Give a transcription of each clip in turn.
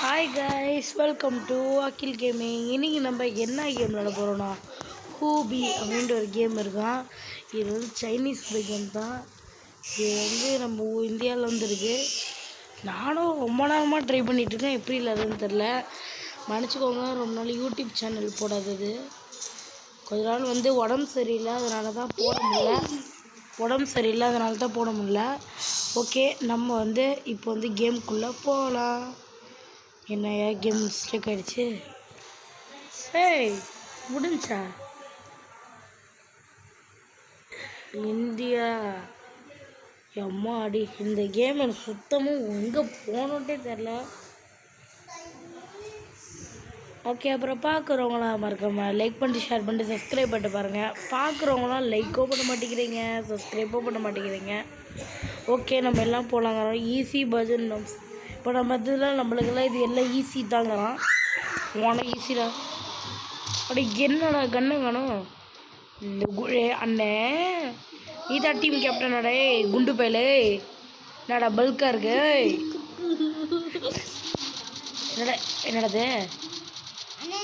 Hi guys, welcome to Akhil gaming. இன்றைக்கி நம்ம என்ன கேம் விளாட போகிறோன்னா ஹூபி அப்படின்ற ஒரு கேம் இருக்கான். இது வந்து சைனீஸ் கேம் தான். இது நம்ம இந்தியாவில் வந்துருக்கு. நானும் ரொம்ப நேரமாக ட்ரை பண்ணிகிட்ருக்கேன், எப்படி இல்லாதுன்னு தெரில. மன்னிச்சிக்கோங்க, ரொம்ப நாள் யூடியூப் சேனல் போடாதது. கொஞ்ச நாள் உடம்பு சரியில்லை, அதனால தான் போட முடியல. ஓகே, நம்ம இப்போ கேமுக்குள்ளே போகலாம். என்னையா கேம் மிஸ்டேக் ஆகிடுச்சு. ஏய், முடிஞ்சா இந்தியா அம்மா அடி. இந்த கேம் எனக்கு சுத்தமும் எங்கே போனோட்டே தெரில. ஓகே, அப்புறம் பார்க்குறவங்களாம் மறக்காம லைக் பண்ணிட்டு ஷேர் பண்ணிட்டு சப்ஸ்கிரைப் பண்ணிட்டு பாருங்கள். பார்க்குறவங்களாம் லைக்கோ பண்ண மாட்டேங்கிறீங்க, சப்ஸ்கிரைபோ பண்ண மாட்டேங்கிறீங்க. ஓகே, நம்ம எல்லாம் போகலாங்க. ஈஸி பஜன். இப்போ நம்ம இதெல்லாம் நம்மளுக்கெல்லாம் இது எல்லாம் ஈஸி தாங்கிறான். உனக்கு ஈஸிடா. அப்படி என்னடா கண்ணு வேணும் இந்த அண்ணே? நீதான் டீம் கேப்டனாடே குண்டு பயலே. என்னடா பல்கா இருக்கு? என்னடது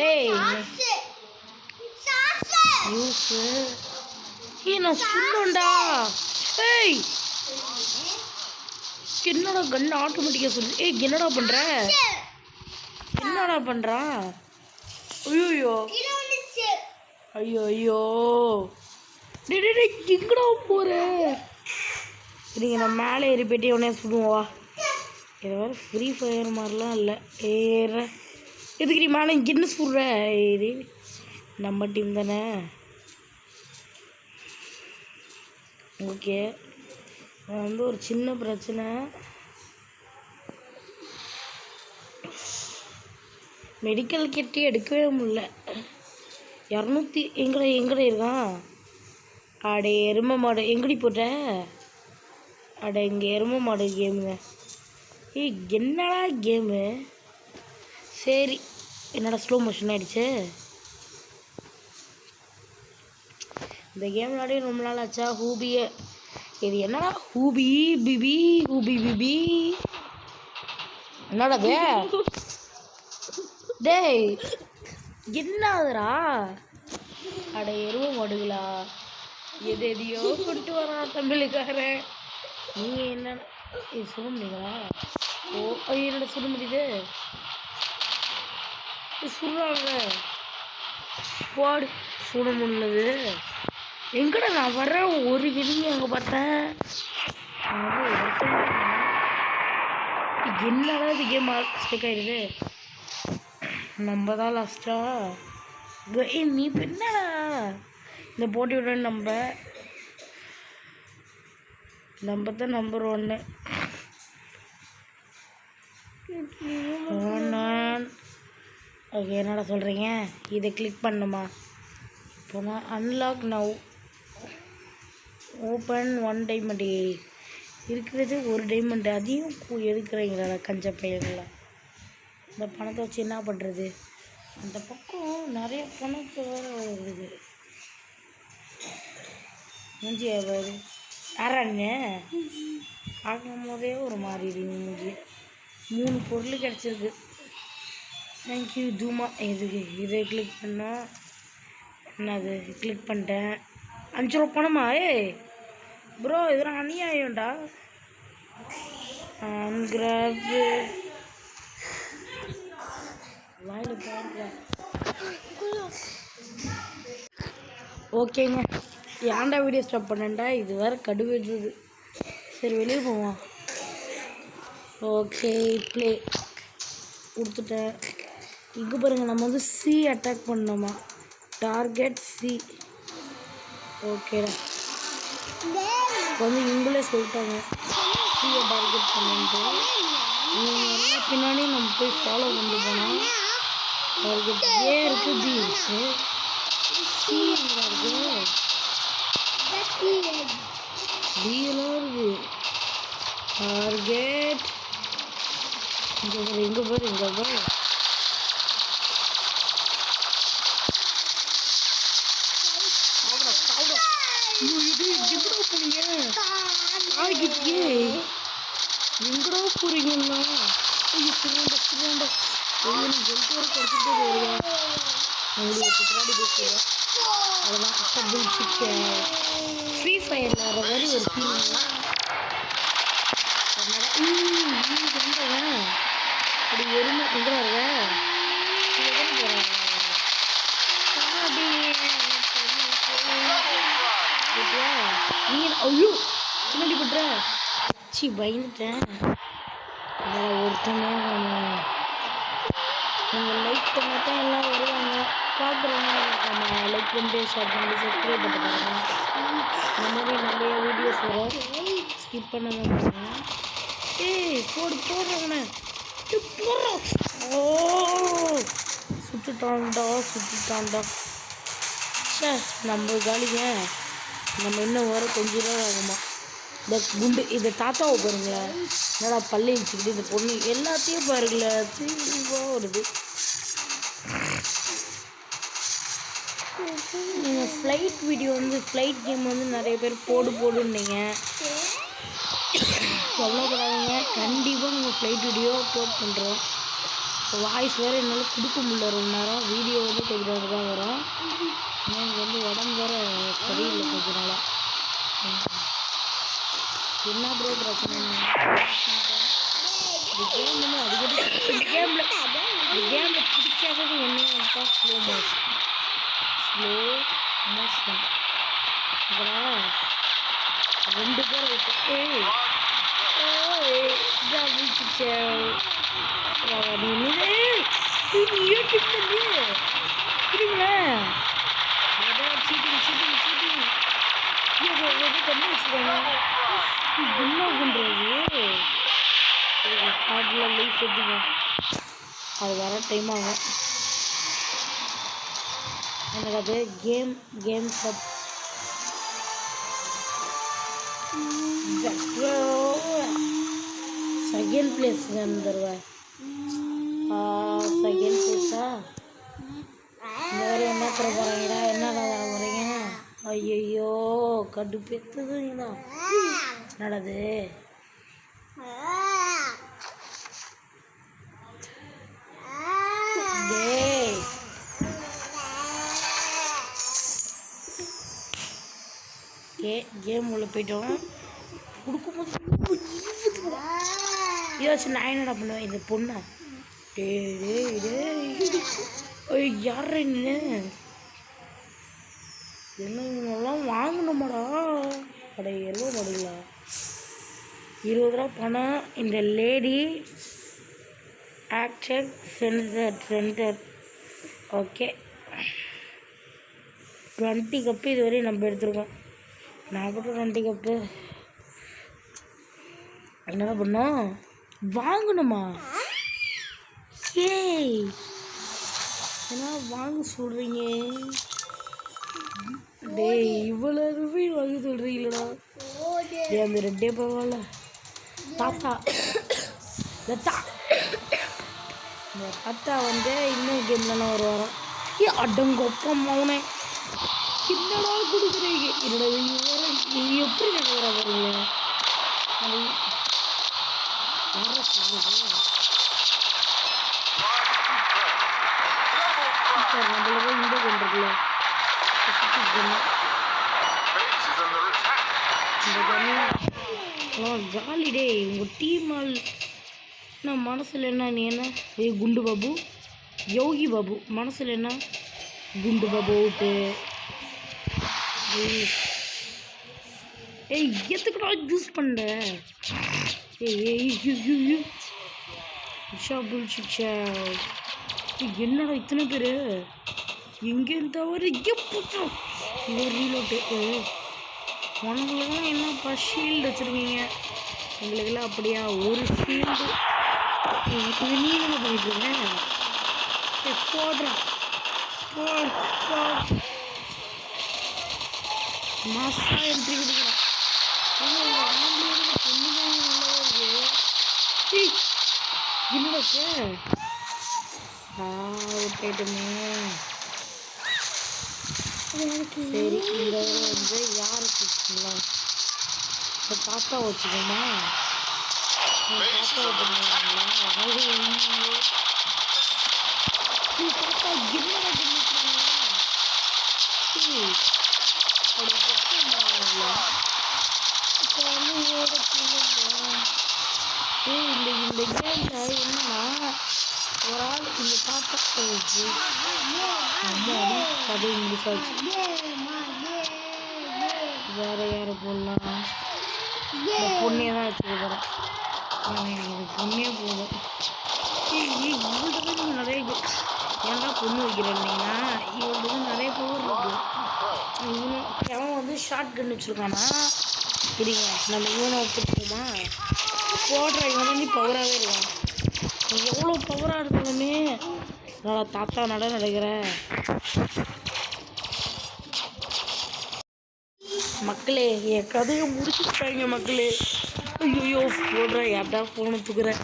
டேய் நியூஸு? நான் சொல்லுண்டா. ஏய், என்னடா கண்ணு ஆட்டோமேட்டிக்காக சொல்லு. ஏய், என்னடா பண்ணுறான்? ஐயோ டே எங்கடா போகிற? நீங்கள் நான் மேலே ஏறி போயிட்டு உடனே சுடுவா. இது வேறு ஃப்ரீ ஃபயர் மாதிரிலாம் இல்லை. எதுக்கு நீ மேலே இங்கே என்ன சுடுற? ஏறி நம்ம டீம் தானே. ஓகே, ஒரு சின்ன பிரச்சனை. மெடிக்கல் கிட்டே எடுக்கவே முடியல. 200 எங்கடா இருக்கான்? அடே எருமை மாடு எங்கடி போட்ட? அட இங்கே எருமை மாடு கேமுங்க. ஏய், என்னடா கேமு? சரி, என்னடா ஸ்லோ மோஷன் ஆகிடுச்சு. இந்த கேம் விளையாடி ரொம்ப நாள் ஆச்சா. ஹூபியே இது என்னடா? ஹூபி பிபி என்னடா டேய் என்னதுரா? அட எருவ மாடுகளா, எதையோ கொண்டு வரான் தமிழுக்காரன். நீங்கள் என்ன இது சொல்ல முடியுங்களா? ஓ, என்னோட சொல்ல முடியுது. சொல்கிறாங்க வாடு சுட முடியலது. எங்கடா நான் வர்றேன்? ஒரு வெளியே அங்கே பார்த்தேன். என்னடா இது கேம் மிஸ்டேக் ஆகிடுது. நம்ம தான் லாஸ்ட்டா. நீ என்னடா இந்த போட்டியோட நம்ம தான் நம்பர் 1. ஓகே, என்னடா சொல்கிறீங்க? இதை கிளிக் பண்ணுமா? இப்போ நான் அன்லாக் நவ் ஓப்பன் 1 டைமண்ட். இருக்கிறது 1 டைமண்ட், அதையும் எடுக்கிறீங்களா கஞ்ச பையங்களா? இந்த பணத்தை வச்சு என்ன பண்ணுறது? அந்த பக்கம் நிறைய பணத்தை வேறு வருது. மூஞ்சி வருது யாராங்க பார்க்கும் போதே ஒரு மாதிரி மூஞ்சி. 3 பொருள் கிடச்சிருக்கு. தேங்க்யூ ஜூமா. இதை கிளிக் பண்ணோம். என்னது கிளிக் பண்ணிட்டேன். 5 ரூபா பணமா? ப்ரோ, இதெல்லாம் அநியாயம்டா. அன்கிராஃபு வாயில் போடுற. ஓகேங்க, ஏன்டா வீடியோ ஸ்டாப் பண்ணேன்டா? இது வேறு கடுவேடுது. சரி, வெளியே போவோம். ஓகே, ப்ளே கொடுத்துட்டேன். இங்கே பாருங்கள், நம்ம சி அட்டாக் பண்ணோமா? Target C. ஓகேடா, இப்போ இவங்களே சொல்லிட்டாங்க சியை டார்கெட் பண்ணிட்டு. எல்லாம் பின்னாடி நம்ம போய் ஃபாலோ பண்ணி போனால் டார்கெட் ஏ இருக்குது, பி இருக்குது, சி எங்கே இருக்குது, பியெல்லாம் இருக்குது. டார்கெட் எங்கே பாரு எங்கடா போறீங்களா? ஐயோ திரும்ப ஐயோ நீ ஹெல்த் வரை படிச்சுட்டே போறியா உங்களுக்கு பின்னாடி பேசுகிறேன் அதெல்லாம் டபுள் சிக்கன் ஃப்ரீ ஃபயரில் வர மாதிரி ஒரு ஃபீலிங் எங்கவன் அப்படி எருமை எங்கே வர்ற போகிறாங்க நீ ஐயோ பின்னாடி பண்ற சி பயந்துட்டேன் ஒருத்தனே நீங்கள் லைக் பண்ணாதான் எல்லாம் வருவாங்க பார்க்குறவங்க நம்ம லைக் பண்ணிட்டு ஷேர் பண்ணி சப்ஸ்கிரைப் பண்ணி பாருங்க இந்த மாதிரி நிறைய வீடியோஸ் வரும் ஸ்கிப் பண்ணாமல் பாருங்க ஏய் போடுறவனே போடுறோம் ஓ சுட்டுட்டான்டா சார் நம்ம காலிங்க நம்ம இன்னும் வர கொஞ்சம் நேரம் ஆகுமா இந்த குண்டு இந்த தாத்தாவை பாருங்களேன் என்னடா பள்ளி வச்சுக்கிட்டு இந்த பொண்ணு எல்லாத்தையும் பாருங்களேன் தீவாக வருது நீங்கள் ஃப்ளைட் வீடியோ வந்து ஃப்ளைட் கேம் வந்து நிறைய பேர் போடுன்னீங்க சொல்லக்கூடாதுங்க கண்டிப்பாக உங்கள் ஃப்ளைட் வீடியோ அப்லோட் பண்ணுறோம் வாய்ஸ் வேறு என்னால் கொடுக்க முடியல ரொம்ப நேரம் வீடியோ வந்து கொஞ்சம் தான் வரும் எனக்கு வந்து உடம்பு வேறு சரியில்லை கொஞ்ச நாளாக என்ன ப்ரோ பிரச்சனை இந்த கேம் வந்து அடிக்கடி இந்த கேமில் பிடிக்காதது என்னப்பா ஸ்லோ மோஷன் அப்புறம் 2 பேரை விட்டு புரியுங்களா அதான் சீட்டிங் கண்ணு வச்சுக்கோங்க என்ன பண்ணுறது அதில் லைஃப் எடுத்துங்க அது வர டைம் ஆகும் எனக்கு அது கேம் சப் செகண்ட் பிளேஸ் வந்துடுவேன் செகண்ட் பிளேஸா இந்த வரை என்ன தர போகிறீங்கடா என்னடா தர போகிறீங்க ஐயோ கடுப்பெத்துதுங்கண்ணா என்னடாது கேம் உள்ள போயிட்டோம் கொடுக்கும்போது யோசிச்சு நான் என்னடா பண்ணுவேன் இந்த பொண்ணை யார் என்ன இவங்கெல்லாம் வாங்கணுமாடா கடை எவ்வளோ முடியல 20 ரூபா பணம் இந்த lady actor centre okay 20 cup இதுவரையும் நம்ம எடுத்துருக்கோம் நான் போட்டு 20 கப்பு என்ன பண்ணோம் வாங்கணுமா ஏய் என்ன வாங்க சொல்கிறீங்க டேய் இவ்வளோ ரூபாய் வாங்க சொல்கிறீங்களா அந்த 2 பரவாயில்ல தாத்தா இந்த தாத்தா வந்து இன்னும் கேம்லாம் ஒரு வாரம் அடங்கொப்பம் மௌனே என்னடா கொடுக்குறீங்க என்னோட நீ எப்படி நடக்கிற பாருங்க நம்மள இந்த கொண்டிருக்கல ஜாலி டே உங்கள் டீம் ஆள் நான் மனசில் என்ன நீ என்ன குண்டு பாபு யோகி பாபு மனசில் என்ன குண்டு பாபு அவுட்டு ஏய் எதுக்குடா யூஸ் பண்ணுற என்னடா இத்தனை பேர் எங்கேருந்து தவிர எப்போட்டோம் ரீலோட்டு உனக்குலாம் என்னப்பா ஷீல்டு வச்சுருக்கீங்க எங்களுக்கெல்லாம் அப்படியா ஒரு ஷீல்டு இது நீ என்ன பண்ணிட்டுருங்க போடுறேன் மாசா என்ட்ரி கொடுக்குறேன் என்னடாச்சு விட்டுட்டுமே சரி இந்த வந்து யாருக்கு இப்போ தாத்தா வச்சுக்கோமா இந்த கேம்ல என்னன்னா ஒரு ஆள் இந்த தாத்தா கதை முடிச்சாச்சு. வேற யாரை போடலாம்? பொண்ணே தான் வச்சுக்கிறேன். எனக்கு பொண்ணே போதும். இவள்கிட்ட நிறைய ஏன்டா பொண்ணு வைக்கிறேன்னா இவள்கிட்ட நிறைய பவர் இருக்கு. அவன் வந்து ஷார்ட் கன் வச்சுருக்கானா? சரிங்க, நம்ம இவனை வச்சுருக்கோமா? போடுற இவன் வந்து பவராகவே இருக்கான். எவ்வளோ பவராக இருந்தாலுமே நல்லா தாத்தா நடக்கிற மக்களே. என் கதையை முடிச்சுட்டாங்க மக்களே. ஐயோ போடுறேன், யார்டா ஃபோனை தூக்குறேன்.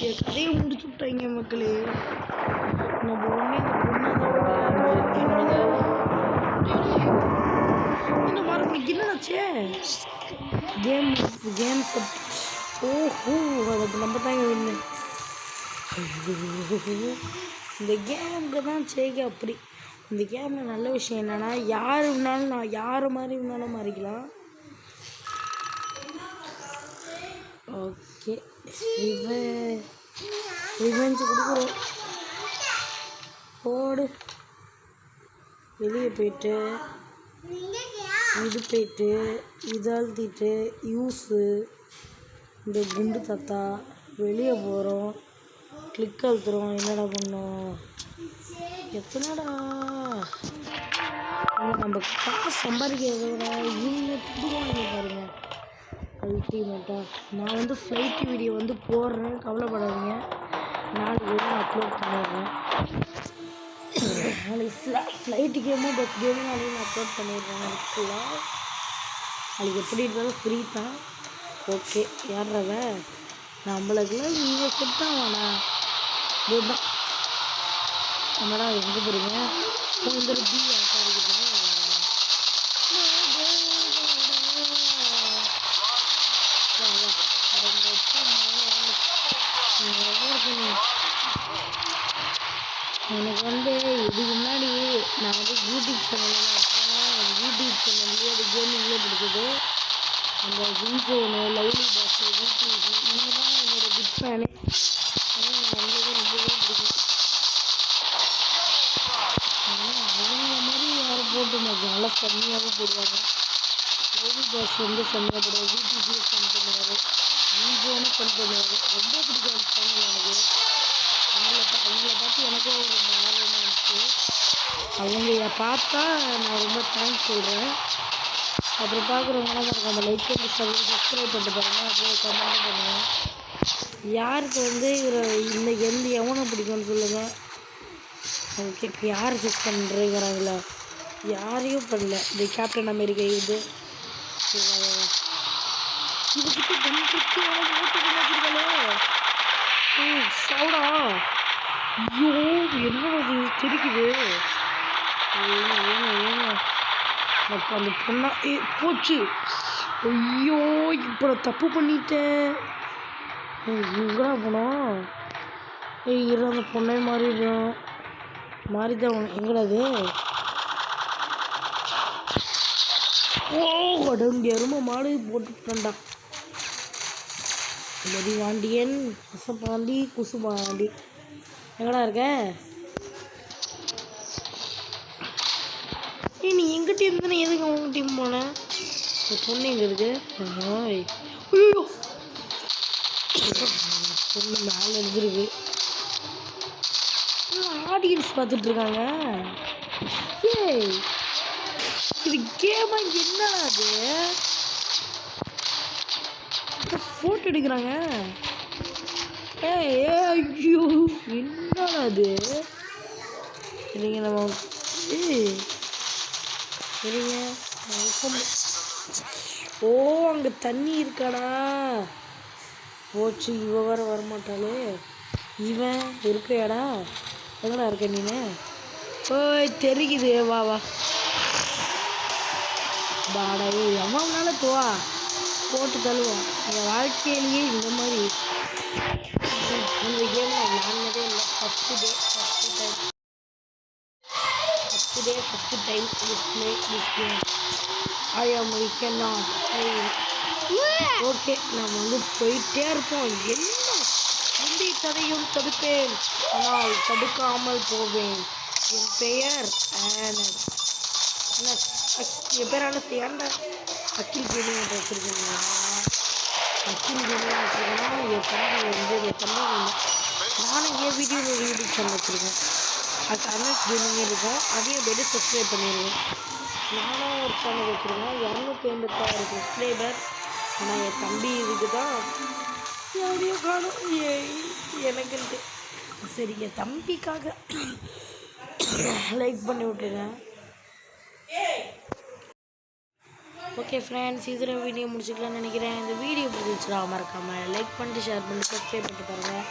என் கதையை முடிச்சு விட்டாங்க மக்களே. நம்ம ஒன்றே இந்த மறுபடியும் என்னன்னாச்சே கேம் ஓஹோ அதுக்கு நம்ம தாங்க வின்னு. இந்த கேமுக்கு தான் சேக அப்படி. இந்த கேமில் நல்ல விஷயம் என்னென்னா யார் வேணாலும் நான் யார் மாதிரி வேணாலும் மாறிக்கலாம். ஓகே ரிவெஞ்ச் கொடுக்குறோம். போடு வெளியே போயிட்டு இது போயிட்டு இது அழுத்திட்டு யூஸு இந்த குண்டு தாத்தா வெளியே போகிறோம். கிளிக் அழுத்துறோம். என்னடா பண்ணோம்? எத்தனைடா நம்ம காசு சம்பாதிக்கிறத விட இவங்க திடுவாங்க பாருங்கள். அல்டிமேட்டாக நான் வந்து ஃப்ளைட்டு வீடியோ வந்து போடுறேன், கவலைப்படாதீங்க. நாளைக்கு நான் அப்லோட் பண்ணிடுறேன். நாளைக்கு ஃப்ளைட்டு கேமும் பஸ் கேமும் நாளைக்கு நான் அப்லோட் பண்ணிடுறேன். நாளைக்கு ஃபுல்லாக நாளைக்கு எப்படி இருந்தாலும் ஃப்ரீ தான். ஓகே யார்றவ நம்மளுக்குலாம் இங்கே செட் ஆவானா? இதுதான் நம்மடா எங்கே போகிறீங்க? இந்த பி ஆட்டா இருக்குது. எனக்கு வந்து இதுக்கு முன்னாடி நான் வந்து யூடியூப் சேனலில் யூடியூப் சேனல்லேயே அது கேமிங்லேயே பிடிச்சது. அந்த வின்சோனு லவ்லி பாஸ் யூடியூப் இவங்க தான் என்னோட பிக் ஃபேனு. ஆனால் எனக்கு ரொம்பவே பிடிக்கும். ஆனால் அவங்க மாதிரி யாரும் போட்டு மாட்டாங்க, நல்லா கம்மியாகவும் போடுவாங்க. லவ்லி பாஸ் வந்து கம்மியாக போடுவார், யூடியூப்லேயே ஃபன் பண்ணுவார், வின்சோனு ஃபன் பண்ணுவார். ரொம்ப பிடிக்கும் அந்த சேனல் எனக்கு. அவங்கள பார்த்து எனக்கும் ஒரு ஆர்வமாக இருந்துச்சு. அவங்க பார்த்தா நான் ரொம்ப தேங்க்ஸ் சொல்கிறேன். அப்புறம் பார்க்குறவங்களாம் நம்ம லைக் பண்ணி சப்ஸ்கிரைப் பண்ணிட்டு பாருங்கள். அப்படியே கமெண்ட் பண்ணுங்கள். யாருக்கு வந்து இந்த எவனை பிடிக்கும்னு சொல்லுங்கள். ஓகே யார் ஃபிக்ஸ் பண்ணுறீங்கிறாங்களா? யாரையும் பண்ணல. இந்த கேப்டன் அமெரிக்கா இதுக்கிட்ட சவுடா. ஐயோ என்னது தெரிக்குது. அப்போ அந்த பொண்ணா போச்சு. ஐயோ இப்போ நான் தப்பு பண்ணிட்டேன். எங்கடா போனோம்? இரு அந்த பொண்ணே மாறிதான் எங்கடா அது? ஓ கடவுள் எருமை மாடு போட்டுட்டா. வாண்டியன் குசப்பாண்டி குசுபாண்டி எங்கடா இருக்க? நீ எங்கள் டீம் தானே, எதுக்கு அவங்க டீம் போனேன்? பொண்ணு எங்கே இருக்கு? ஐயோ பொண்ணு மேலே இருந்துருக்கு. ஆடியன்ஸ் பார்த்துட்ருக்காங்க. ஏய் இது கேமா? என்னடா அது? ஃபோட்டோ எடுக்கிறாங்க. ஐயோ என்னடா அது? இல்லைங்க நம்ம இல்லைங்க. ஓ அங்கே தண்ணி இருக்காடா. போச்சு. இவ வேற வரமாட்டாளே. இவன் இருக்கையாடா? எங்கடா இருக்க நீனு? ஓய் தெரிக்குது. வா வா பாடா. அவனால துவா போட்டு தள்ளுவோம். என் வாழ்க்கையிலேயே இந்த மாதிரி இந்த கேம் நான் விளாட்னதே இல்லை. ஃபஸ்ட்டு டைம் டிஸ்பிளே ஐ ஆம் வி கேன் நாட் ஓகே. நம்ம வந்து போயிட்டே இருப்போம். என்ன முந்தி தடையும் தடுப்பேன், ஆனால் தடுக்காமல் போவேன். என் பெயர் ஆனஸ். என் பேர் ஆனஸ். ஏன்டா அக்கில் கேமிங் வச்சுருக்கீங்களா? அக்கில் கேமிங் வச்சுருக்கேன்னா என் தம்பி வந்து நானும் என் யூடியூப் சேனல் வச்சுருக்கேன். அது அனஸ் கேமிங் இருக்கும். அதையும் போய்ட்டு சப்ஸ்கிரைப் பண்ணிடுவேன். நானும் ஒரு சேனல் வச்சுருக்கேன். 286 சப்ஸ்கிரைபர். ஆனால் என் தம்பி இதுக்கு தான் யாரையும் காணும் எனக்குன்ட்டு. சரி, என் தம்பிக்காக லைக் பண்ணி விட்டுருங்க. ஓகே ஃப்ரெண்ட்ஸ், இதில் வீடியோ முடிச்சுக்கலாம்னு நினைக்கிறேன். இந்த வீடியோ பிடிச்சிச்சுனா மறக்காமல் லைக் பண்ணிட்டு ஷேர் பண்ணிட்டு சப்ஸ்கிரைப் பண்ணிட்டு பாருங்கள்.